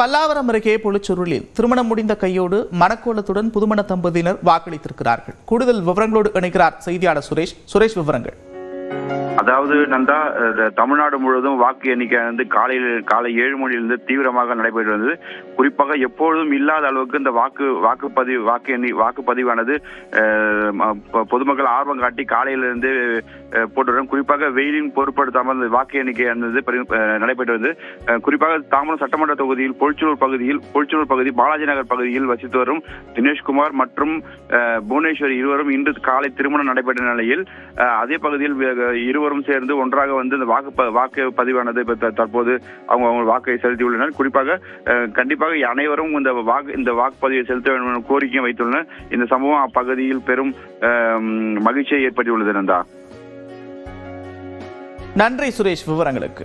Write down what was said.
பல்லாவரம் அருகே பொலிச்சூரில் திருமணம் முடிந்த கையோடு மணக்கோலத்துடன் புதுமண தம்பதியினர் வாக்களித்திருக்கிறார்கள். கூடுதல் விவரங்களோடு இணைக்கிறார் செய்தியாளர் சுரேஷ். விவரங்கள். அதாவது நந்தா, தமிழ்நாடு முழுவதும் வாக்கு எண்ணிக்கை காலை 7 மணியிலிருந்து தீவிரமாக நடைபெற்று வந்தது. குறிப்பாக எப்பொழுதும் இல்லாத அளவுக்கு இந்த வாக்குப்பதிவானது பொதுமக்கள் ஆர்வம் காட்டி காலையிலிருந்து போட்டுடன் குறிப்பாக வெயிலின் பொருட்படுத்தாமல் இந்த வாக்கு எண்ணிக்கை நடைபெற்று வந்து குறிப்பாக தாம்பரம் சட்டமன்ற தொகுதியில் பொலிச்சூர் பகுதி பாலாஜி நகர் பகுதியில் வசித்து வரும் தினேஷ்குமார் மற்றும் புவனேஸ்வரி இருவரும் இன்று காலை திருமணம் நடைபெற்ற நிலையில் அதே பகுதியில் இருவரும் சேர்ந்து ஒன்றாக வந்து இந்த வாக்கு பதிவானது தற்போது அவங்க வாக்கை செலுத்தியுள்ளனர். குறிப்பாக கண்டிப்பாக அனைவரும் இந்த வாக்குப்பதிவை செலுத்த வேண்டும் என கோரிக்கை வைத்துள்ளனர். இந்த சம்பவம் அப்பகுதியில் பெரும் மகிழ்ச்சியை ஏற்படுத்தியுள்ளது. நன்றி சுரேஷ் விவரங்களுக்கு.